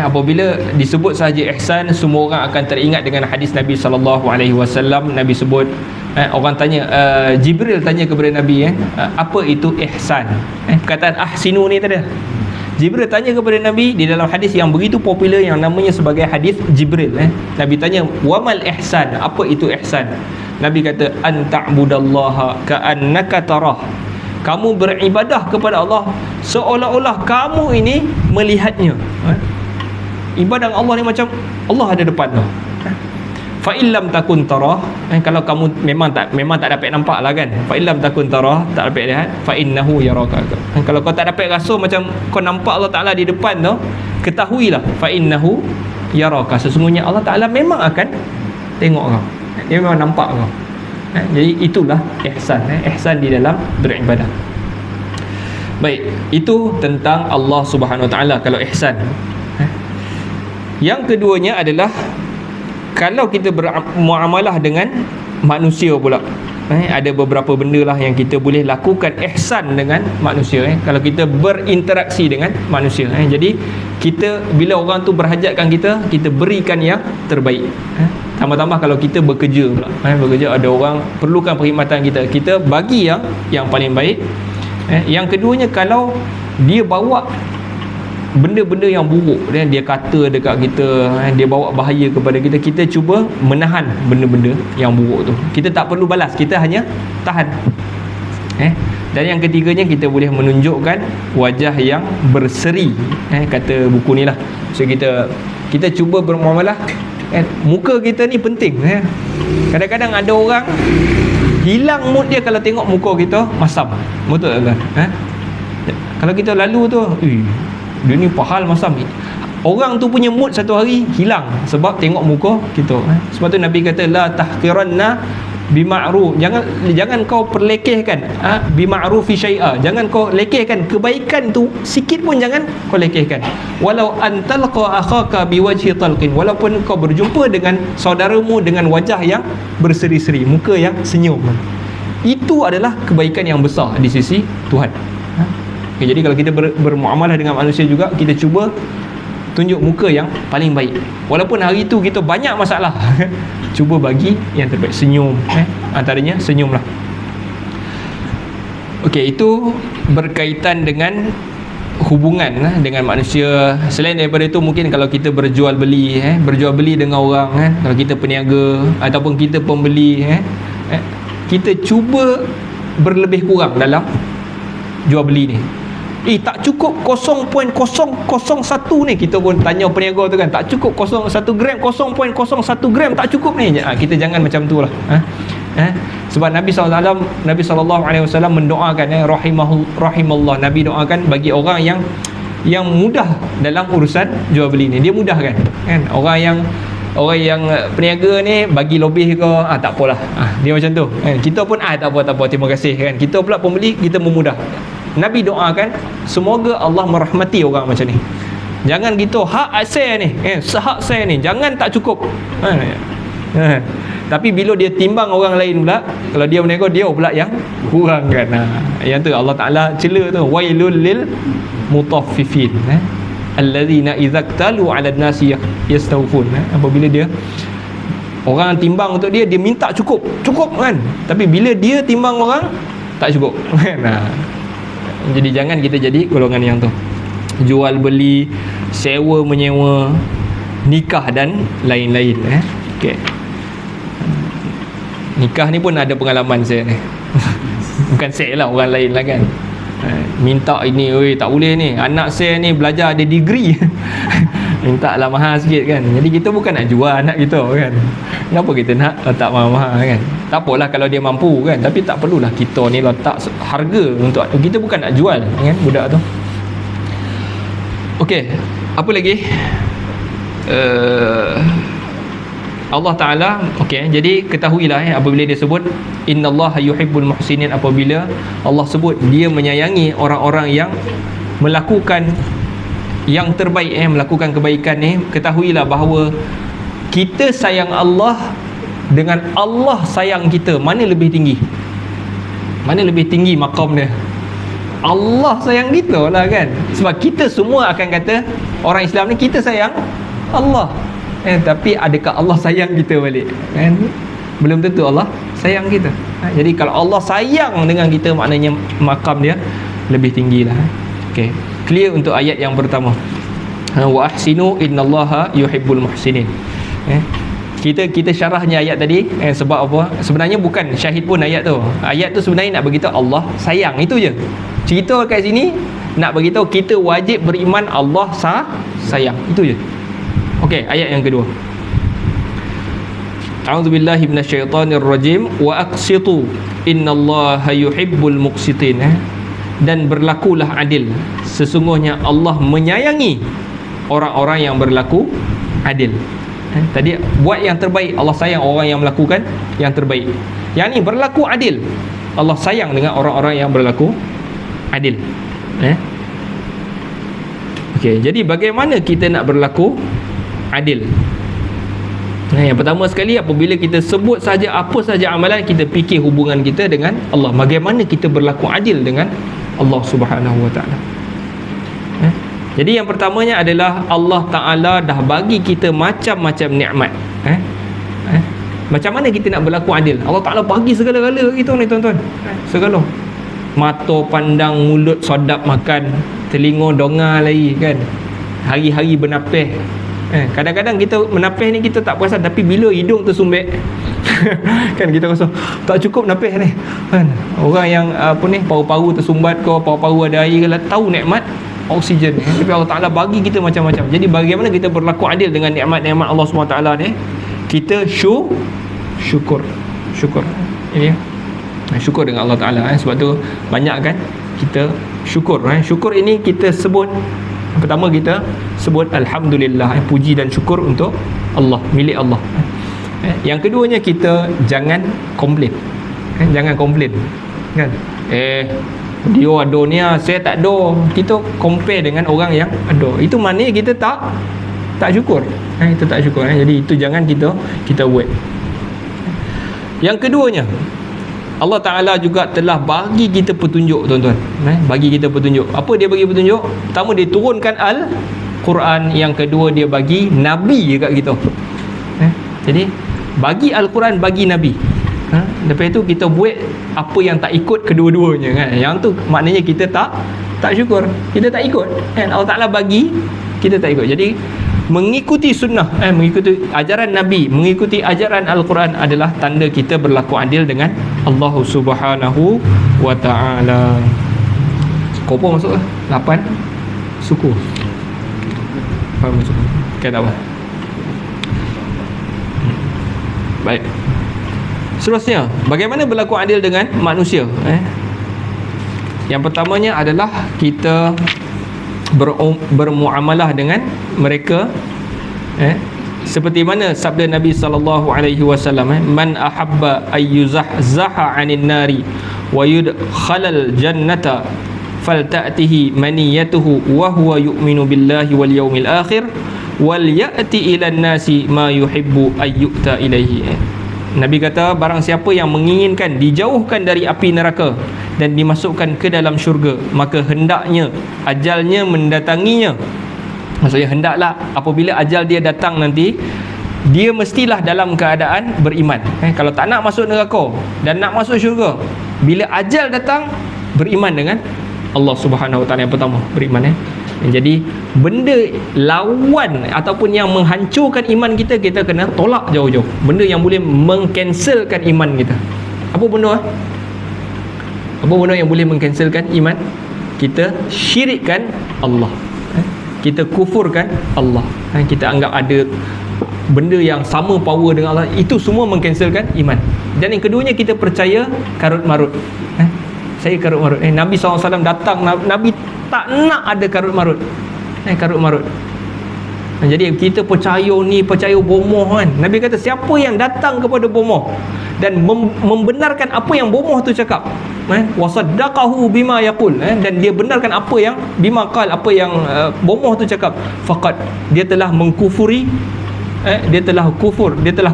apabila disebut sahaja ihsan, semua orang akan teringat dengan hadis Nabi SAW. Nabi sebut, orang tanya, Jibril tanya kepada Nabi, apa itu ihsan? Perkataan ahsinu ni tadi, Jibril tanya kepada Nabi di dalam hadis yang begitu popular yang namanya sebagai hadis Jibril. Nabi tanya, wamal ihsan, apa itu ihsan? Nabi kata, anta'budallaha ka'annaka tarah, kamu beribadah kepada Allah seolah-olah kamu ini melihatnya. Ibadah Allah ni macam Allah ada depan tu. Fa illam takun tarah, kalau kamu memang tak dapat nampak lah kan. Fa illam takun tarah, tak dapat lihat, fa innahu yaraka. Kalau kau tak dapat rasa macam kau nampak Allah Taala di depan tu, ketahuilah fa innahu yaraka, sesungguhnya Allah Taala memang akan tengok kau. Dia memang nampak kau. Jadi itulah ihsan. Ihsan di dalam beribadah. Baik, itu tentang Allah Subhanahu Wa Taala kalau ihsan. Yang keduanya adalah kalau kita bermuamalah dengan manusia pula, ada beberapa benda lah yang kita boleh lakukan ihsan dengan manusia. Kalau kita berinteraksi dengan manusia, jadi kita bila orang tu berhajatkan kita berikan yang terbaik. Tambah-tambah kalau kita bekerja pula, bekerja ada orang perlukan perkhidmatan kita bagi yang paling baik. Yang keduanya, kalau dia bawa benda-benda yang buruk, dia kata dekat kita, dia bawa bahaya kepada kita, kita cuba menahan benda-benda yang buruk tu. Kita tak perlu balas, kita hanya tahan. Dan yang ketiganya, kita boleh menunjukkan wajah yang berseri, kata buku ni lah. So kita cuba bermuamalah, muka kita ni penting. Kadang-kadang ada orang hilang mood dia kalau tengok muka kita masam. Betul tak? Kalau kita lalu tu, dia ni pahal masam ni, orang tu punya mood satu hari hilang sebab tengok muka kita. Sebab tu Nabi kata, la tahqiranna bima'ruf, jangan kau perlekehkan bima'rufi syai'a, jangan kau lekehkan kebaikan tu sikit pun, jangan kau lekehkan. Walau antalqa akhaka biwajhi talqin, walaupun kau berjumpa dengan saudaramu dengan wajah yang berseri-seri, muka yang senyum, itu adalah kebaikan yang besar di sisi Tuhan. Okay, jadi kalau kita bermuamalah dengan manusia juga, kita cuba tunjuk muka yang paling baik, walaupun hari tu kita banyak masalah. Cuba bagi yang terbaik, senyum, antaranya senyumlah. Okey, itu berkaitan dengan hubungan dengan manusia. Selain daripada itu, mungkin kalau kita berjual beli dengan orang, kalau kita peniaga ataupun kita pembeli, kita cuba berlebih kurang dalam jual beli ni. Tak cukup 0.001 ni. Kita pun tanya peniaga tu kan, tak cukup 1 gram, 0.01 gram tak cukup ni. Kita jangan macam tu lah. Sebab Nabi SAW mendoakan, rahimallah, Nabi doakan bagi orang yang mudah dalam urusan jual beli ni. Dia mudah kan? Orang yang peniaga ni bagi lebih ke, tak apalah, dia macam tu kan? Kita pun tak apa, terima kasih kan? Kita pula pembeli, kita memudah. Nabi doakan semoga Allah merahmati orang macam ni. Jangan gitu, hak saya ni, hak saya ni, jangan tak cukup. Tapi bila dia timbang orang lain pula, kalau dia menego, dia pula yang kurang kan. Yang tu Allah Ta'ala cela tu, wailul lil mutaffifin, allazina idza talu 'ala an-nasi yastawfun. Apabila dia orang timbang untuk dia minta cukup kan, tapi bila dia timbang orang tak cukup kan. Jadi jangan kita jadi golongan yang tu. Jual beli, sewa menyewa, nikah dan lain-lain. Okey. Nikah ni pun ada pengalaman saya ni. Bukan saya lah, orang lain lah kan. Minta ini, tak boleh ni, anak saya ni belajar ada degree. Minta lah mahal sikit kan. Jadi kita bukan nak jual anak kita kan. Kenapa kita nak letak mahal-mahal kan? Tak apalah kalau dia mampu kan, tapi tak perlulah kita ni letak harga untuk kita, bukan nak jual kan budak tu. Okey, apa lagi? Allah Ta'ala, okey, jadi ketahuilah apabila dia sebut innallaha yuhibbul muhsinin, apabila Allah sebut dia menyayangi orang-orang yang melakukan yang terbaik, melakukan kebaikan ni, ketahuilah bahawa kita sayang Allah dengan Allah sayang kita, mana lebih tinggi? Mana lebih tinggi maqam dia? Allah sayang kita lah kan. Sebab kita semua akan kata, orang Islam ni kita sayang Allah, tapi adakah Allah sayang kita balik kan? Belum tentu Allah sayang kita. Jadi kalau Allah sayang dengan kita, maknanya maqam dia lebih tinggi lah. Okay, clear untuk ayat yang pertama. Wa ahsinu innallaha yuhibbul muhsinin. Kita syarahnya ayat tadi, sebab apa? Sebenarnya bukan syahid pun ayat tu. Ayat tu sebenarnya nak beritahu Allah sayang, itu je. Cerita kat sini nak beritahu kita wajib beriman Allah sayang, itu je. Okey, ayat yang kedua. A'udzubillahi minasyaitonirrajim wa aqsitu innallaha yuhibbul muqsitin. Dan berlakulah adil, sesungguhnya Allah menyayangi orang-orang yang berlaku adil. Tadi buat yang terbaik, Allah sayang orang yang melakukan yang terbaik. Yang ni berlaku adil, Allah sayang dengan orang-orang yang berlaku adil. Okey, jadi bagaimana kita nak berlaku adil? Yang pertama sekali, apabila kita sebut saja apa saja amalan, kita fikir hubungan kita dengan Allah. Bagaimana kita berlaku adil dengan Allah Subhanahu Wa Ta'ala. Jadi yang pertamanya adalah Allah Ta'ala dah bagi kita macam-macam nikmat. Macam mana kita nak berlaku adil? Allah Ta'ala bagi segala-gala kita ni tuan-tuan. Segala. Mata pandang, mulut sedap makan, telinga dengar lagi kan. Hari-hari bernapis. Kadang-kadang kita menapis ni kita tak perasan, tapi bila hidung tersumbek kan kita rasa tak cukup napis ni kan. Orang yang paru-paru tersumbat ke, paru-paru ada air ke, tahu nikmat oksigen ni. Tapi Allah Ta'ala bagi kita macam-macam. Jadi bagaimana kita berlaku adil dengan nikmat-nikmat Allah SWT ni? Kita syukur ini syukur dengan Allah Ta'ala. Sebab tu banyak kan kita syukur. Syukur ini kita sebut, pertama kita sebut Alhamdulillah, puji dan syukur untuk Allah, milik Allah. Yang keduanya, kita jangan komplain. Jangan komplain kan. Dia ada ni, saya tak ada. Kita compare dengan orang yang ada. Itu maknanya kita tak syukur. Itu tak syukur. Jadi itu jangan kita buat. Yang keduanya, Allah Ta'ala juga telah bagi kita petunjuk tuan-tuan. Bagi kita petunjuk. Apa dia bagi petunjuk? Pertama, dia turunkan Al-Quran. Yang kedua, dia bagi Nabi dekat kita. Jadi bagi Al-Quran, bagi Nabi. Lepas tu kita buat apa yang tak ikut kedua-duanya kan. Yang tu maknanya kita tak syukur. Kita tak ikut kan. Allah Ta'ala bagi, kita tak ikut. Jadi mengikuti sunnah, mengikuti ajaran Nabi, mengikuti ajaran Al-Quran adalah tanda kita berlaku adil dengan Allah Subhanahu Wa Ta'ala. Kopong masuk lah 8 suku. Faham masuk? Okay, tak apa. Baik. Seterusnya, bagaimana berlaku adil dengan manusia? Yang pertamanya adalah kita bermuamalah dengan mereka seperti mana sabda Nabi sallallahu alaihi wasallam, man ahabba ayyuzahzaha 'anil nari wa yudkhalal jannata falta'tihi maniyatuhu wa huwa yu'minu billahi wal yawmil akhir wal ya'ti ilan nasi ma yuhibbu ayyuta ilaihi. Nabi kata, barang siapa yang menginginkan dijauhkan dari api neraka dan dimasukkan ke dalam syurga, maka hendaknya ajalnya mendatanginya. Maksudnya hendaklah apabila ajal dia datang nanti, dia mestilah dalam keadaan beriman. Kalau tak nak masuk neraka dan nak masuk syurga, bila ajal datang, beriman dengan Allah Subhanahu Wa Taala. Yang pertama, beriman. Jadi benda lawan ataupun yang menghancurkan iman kita, kita kena tolak jauh-jauh. Benda yang boleh mengcancelkan iman kita. Apa benda? Apa benda yang boleh mengcancelkan iman? Kita syirikkan Allah, kita kufurkan Allah, kita anggap ada benda yang sama power dengan Allah. Itu semua mengcancelkan iman. Dan yang keduanya, kita percaya karut marut. Saya karut marut. Nabi SAW datang, Nabi tak nak ada karut marut. Karut marut. Jadi kita percaya ni, percaya bomoh kan. Nabi kata, siapa yang datang kepada bomoh dan membenarkan apa yang bomoh tu cakap, wasaddaqahu bima yaqul, dan dia benarkan apa yang bima qal, apa yang bomoh tu cakap, faqad, dia telah mengkufuri, dia telah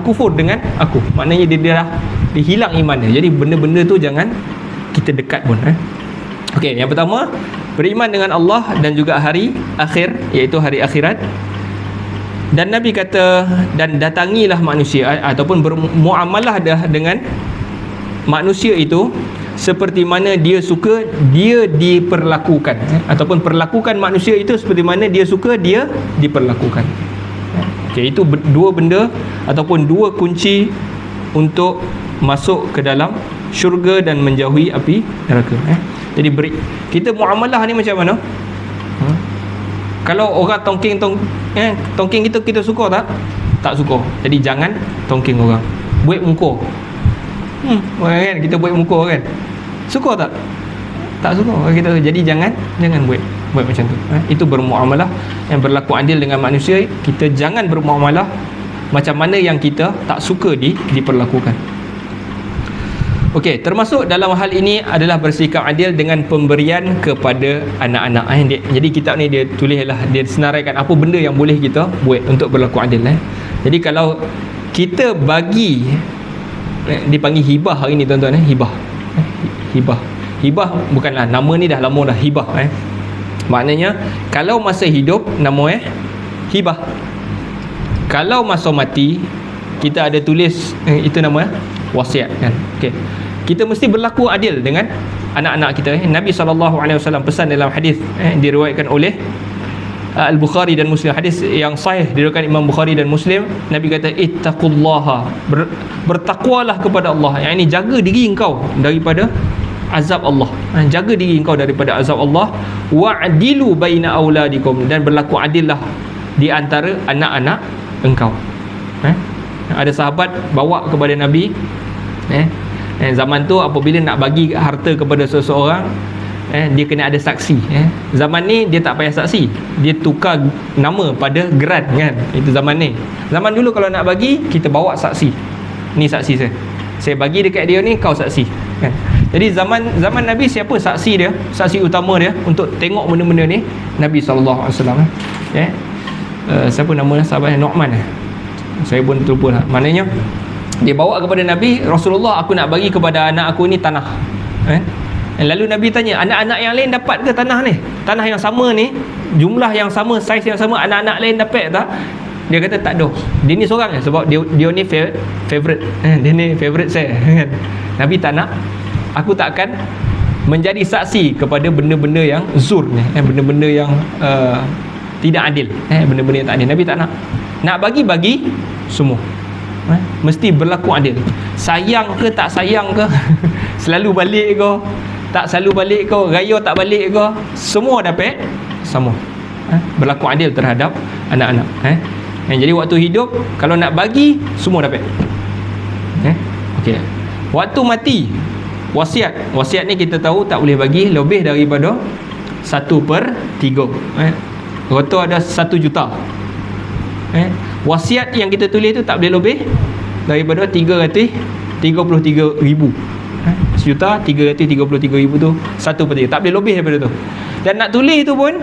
kufur dengan aku. Maknanya dia hilang iman dia. Jadi benda-benda tu jangan kita dekat pun. Okey, yang pertama, beriman dengan Allah dan juga hari akhir, iaitu hari akhirat. Dan Nabi kata, dan datangilah manusia ataupun bermuamalah dengan manusia itu seperti mana dia suka dia diperlakukan, ataupun perlakukan manusia itu seperti mana dia suka dia diperlakukan. Okey, itu dua benda ataupun dua kunci untuk masuk ke dalam syurga dan menjauhi api neraka. Jadi kita muamalah ni macam mana? Kalau orang tongking kita suka tak? Tak suka. Jadi jangan tongking orang. Buat muka. Kan kita buat muka kan. Suka tak? Tak suka kita. Jadi jangan buat macam tu. Itu bermuamalah yang berlaku adil dengan manusia. Kita jangan bermuamalah macam mana yang kita tak suka diperlakukan. Okey, termasuk dalam hal ini adalah bersikap adil dengan pemberian kepada anak-anak. Jadi kitab ni dia tulislah, dia senaraikan apa benda yang boleh kita buat untuk berlaku adil. Jadi kalau kita bagi, dipanggil hibah hari ni tuan-tuan, hibah bukanlah nama ni, dah lama dah hibah. Maknanya kalau masa hidup nama hibah, kalau masa mati kita ada tulis itu nama wasiat kan. Okey, kita mesti berlaku adil dengan anak-anak kita. Nabi SAW pesan dalam hadis diriwayatkan oleh Al-Bukhari dan Muslim, hadis yang sahih diriwayatkan Imam Bukhari dan Muslim. Nabi kata, ittaqullaha, bertakwalah kepada Allah. Yang ini jaga diri engkau daripada azab Allah, jaga diri engkau daripada azab Allah. Wa'dilu baina auladikum, dan berlaku adillah di antara anak-anak engkau. Ada sahabat bawa kepada Nabi, zaman tu apabila nak bagi harta kepada seseorang, dia kena ada saksi. Zaman ni dia tak payah saksi, dia tukar nama pada geran kan. Itu zaman ni. Zaman dulu kalau nak bagi, kita bawa saksi. Ni saksi saya bagi dekat dia ni, kau saksi kan. Jadi zaman Nabi, siapa saksi dia, saksi utama dia untuk tengok benda-benda ni? Nabi SAW. Siapa nama sahabat Nu'man, saya pun terlupa lah. Maknanya dia bawa kepada Nabi, Rasulullah, aku nak bagi kepada anak aku ni tanah. Lalu Nabi tanya, anak-anak yang lain dapat ke tanah ni? Tanah yang sama ni, jumlah yang sama, saiz yang sama, anak-anak lain dapat tak? Dia kata tak ada. Dia ni seorang je, sebab dia ni favorite. Dia ni favorite saya kan. Nabi tak nak. Aku tak akan menjadi saksi kepada benda-benda yang zur ni, benda-benda yang tidak adil, benda-benda yang tak adil. Nabi tak nak. Nak bagi semua. Mesti berlaku adil. Sayang ke tak sayang ke, selalu balik ke, tak selalu balik ke, raya tak balik ke, semua dapat sama. Berlaku adil terhadap anak-anak. Jadi waktu hidup kalau nak bagi, semua dapat. Okey. Waktu mati, wasiat ni kita tahu tak boleh bagi lebih daripada 1/3. Rata ada 1 juta. Wasiat yang kita tulis tu tak boleh lebih daripada 333,000. 1,333,000 tu 1/3. Tak boleh lebih daripada tu. Dan nak tulis tu pun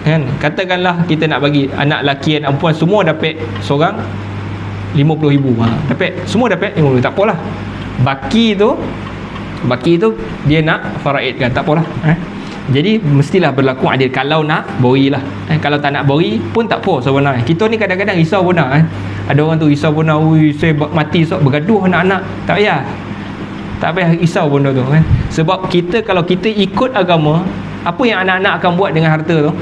kan, katakanlah kita nak bagi anak lelaki dan perempuan semua dapat seorang 50,000. Dapat, semua dapat 50,000, tak apalah. Baki tu dia nak faraid kan, tak apalah. Jadi mestilah berlaku adil kalau nak bori lah. Kalau tak nak bori pun tak apa sebenarnya. Kita ni kadang-kadang risau benar. Ada orang tu risau benar, saya mati sok bergaduh anak-anak. Tak payah risau benda tu kan. Sebab kita, kalau kita ikut agama, apa yang anak-anak akan buat dengan harta tu?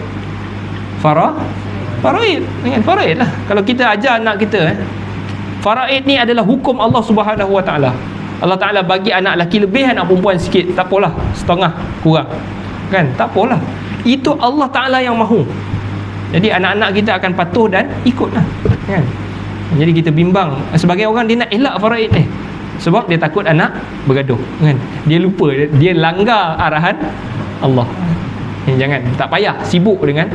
Faraid dengan faraid lah. Kalau kita ajar anak kita faraid ni adalah hukum Allah Subhanahu Wa Taala. Allah Taala bagi anak lelaki lebih, anak perempuan sikit, tak apalah, setengah kurang kan, tak apalah. Itu Allah Taala yang mahu. Jadi anak-anak kita akan patuh dan ikutlah kan. Jadi kita bimbang, sebagai orang dia nak elak faraid sebab dia takut anak bergaduh kan. Dia lupa, dia langgar arahan Allah. Jangan, tak payah sibuk dengan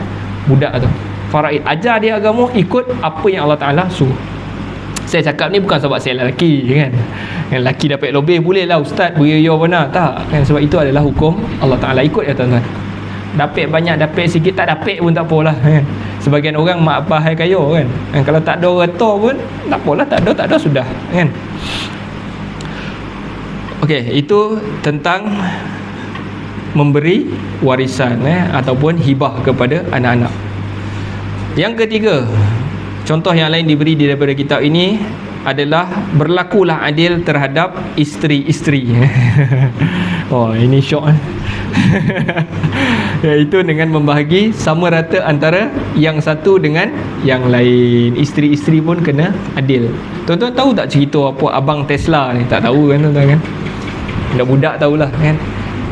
budak tu. Faraid, ajar dia agama, ikut apa yang Allah Ta'ala suruh. Saya cakap ni bukan sebab saya lelaki kan. Yang lelaki dapat lebih boleh lah ustaz beria benar, tak kan. Sebab itu adalah hukum Allah Ta'ala, ikut ya tuan-tuan. Dapat banyak, dapat sikit, tak dapat pun tak apalah kan. Sebagian orang mak abah hai kaya kan. Kalau tak ada reta pun tak apalah, tak ada sudah kan. Okey, itu tentang memberi warisan ataupun hibah kepada anak-anak. Yang ketiga, contoh yang lain diberi daripada kitab ini adalah berlakulah adil terhadap isteri-isteri. Oh, ini syok iaitu dengan membahagi sama rata antara yang satu dengan yang lain. Isteri-isteri pun kena adil. Tuan-tuan tahu tak cerita apa abang Tesla ni? Tak tahu kan tuan-tuan kan? Budak-budak tahulah kan.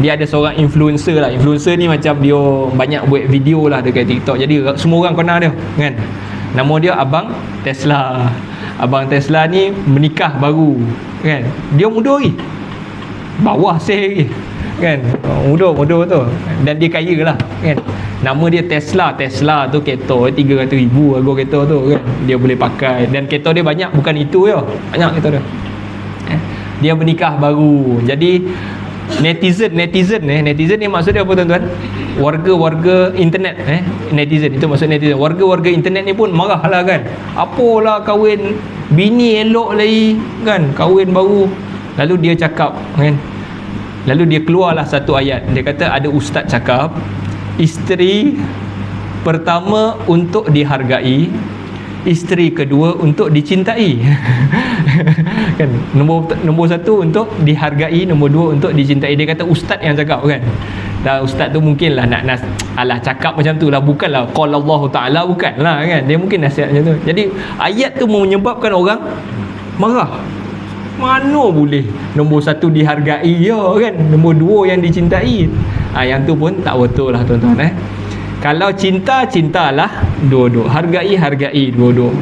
Dia ada seorang influencer lah. Influencer ni macam dia banyak buat video lah dekat TikTok. Jadi semua orang kenal dia kan. Nama dia Abang Tesla. Abang Tesla ni menikah baru kan. Dia muda lagi, bawah saya lagi kan. Muda betul. Dan dia kaya lah kan. Nama dia Tesla. Tesla tu kereta 300,000 harga kereta tu kan. Dia boleh pakai. Dan kereta dia banyak, bukan itu je, banyak kereta dia. Dia menikah baru. Jadi netizen ni maksudnya apa tuan-tuan? Warga-warga internet netizen itu maksud netizen. Warga-warga internet ni pun marah lah kan. Apalah kahwin bini elok lagi kan, kahwin baru. Lalu dia cakap kan, lalu dia keluarlah satu ayat. Dia kata ada ustaz cakap, isteri pertama untuk dihargai, isteri kedua untuk dicintai. Kan, nombor satu untuk dihargai, nombor dua untuk dicintai. Dia kata ustaz yang cakap kan. Dan ustaz tu mungkinlah nak alah cakap macam tu lah, bukanlah qala Allah Taala, bukanlah kan. Dia mungkin nasihat macam tu. Jadi ayat tu menyebabkan orang marah. Mana boleh nombor satu dihargai ya kan, nombor dua yang dicintai. Yang tu pun tak betul lah tuan-tuan. Kalau cinta, cintalah dua-dua. Hargai dua-dua.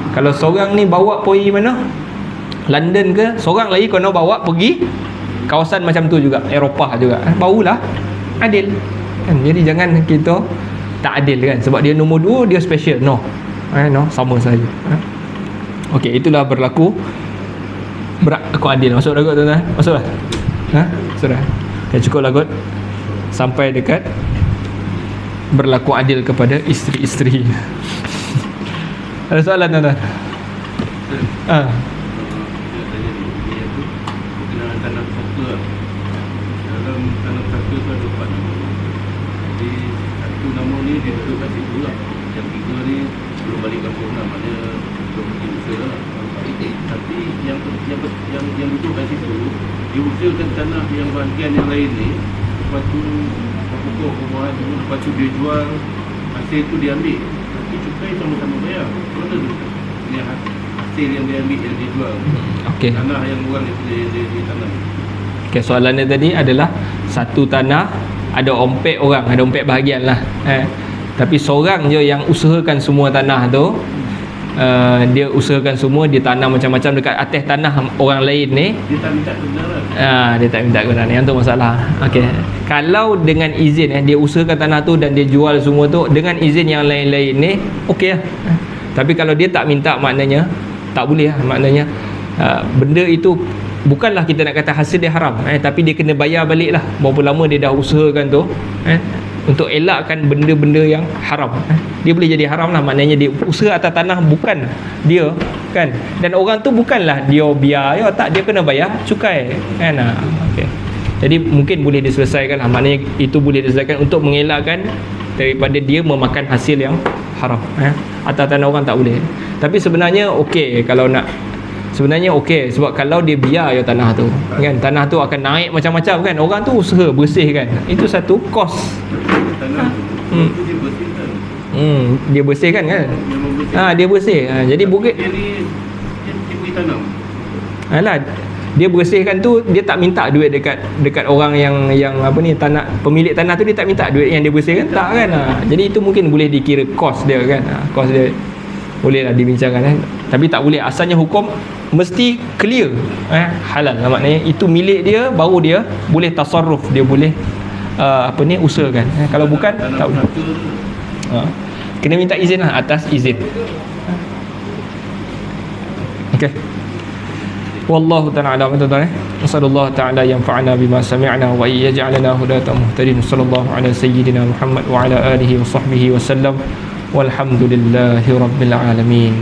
Kalau seorang ni bawa pergi mana? London ke? Seorang lagi kena bawa pergi kawasan macam tu juga, Eropah juga. Barulah adil. Kan? Jadi jangan kita tak adil kan. Sebab dia nombor dua, dia special. No. Sama saja. Okey, itulah berlaku adil. Masuk dah kot tuan-tuan? Masuk dah? Sudah. Okay, cukup lah kot. Sampai dekat berlaku adil kepada isteri-isteri. Ada soalan tuan-tuan? Tanam satu lah. Dalam tanam satu tu ada 4 nama. Jadi satu nama ni dia duduk kat situ lah. Yang tiga ni belum balik kampung lah, maknanya belum pergi usaha lah. Tapi yang duduk kat situ, dia usahakan tanah yang bahagian yang lain ni. Lepas tu pokok pembuahan tu, lepas tu dia jual, hasil tu dia ambil. Tapi cukai sama-sama bayar. Mana tu? Ini hasil yang dia ambil, yang dia jual. Okey. Tanah yang orang dia tanam. Okay, soalannya tadi adalah satu tanah ada ompek orang, ada ompek bahagian lah. Tapi seorang je yang usahakan semua tanah tu. Dia usahakan semua, dia tanam macam-macam dekat atas tanah orang lain ni. Dia tak minta kebenaran. Dia tak minta kebenaran. Yang tu masalah. Okey. Kalau dengan izin dia usahakan tanah tu dan dia jual semua tu dengan izin yang lain-lain ni, okey lah. Tapi kalau dia tak minta, maknanya tak boleh lah. Maknanya benda itu bukanlah kita nak kata hasil dia haram, tapi dia kena bayar balik lah berapa lama dia dah usahakan tu, untuk elakkan benda-benda yang haram. Dia boleh jadi haram lah. Maknanya dia usaha atas tanah bukan dia kan, dan orang tu bukanlah dia biar ya, tak, dia kena bayar cukai kan. Okay. Jadi mungkin boleh diselesaikan lah. Maknanya itu boleh diselesaikan untuk mengelakkan daripada dia memakan hasil yang haram. Atas tanah orang tak boleh. Tapi sebenarnya okey kalau nak, sebenarnya okey, sebab kalau dia biar ya tanah tu kan, tanah tu akan naik macam-macam kan. Orang tu usaha bersihkan, itu satu kos. Tanah tu dia bersihkan. Dia bersihkan kan. Dia bersih. Jadi bukit dia pergi tanam. Alah, dia bersihkan tu, dia tak minta duit dekat orang yang apa ni, tanah, pemilik tanah tu dia tak minta duit yang dia bersihkan, tak kan. Jadi itu mungkin boleh dikira kos dia kan. Kos dia bolehlah dibincangkan kan. Tapi tak boleh, asalnya hukum mesti clear, halal. Maknanya itu milik dia, baru dia boleh tasarruf, dia boleh usahakan. Kalau bukan tak boleh. Kena minta izin lah, atas izin. Okey. Wallahu ta'ala a'lam. Nasallallahu ta'ala yanfa'ana bima sami'na wa yaj'alana hudatan muhtadin. Sallallahu ala sayyidina Muhammad wa ala alihi wa sahbihi wa sallam. Walhamdulillahi rabbil alamin.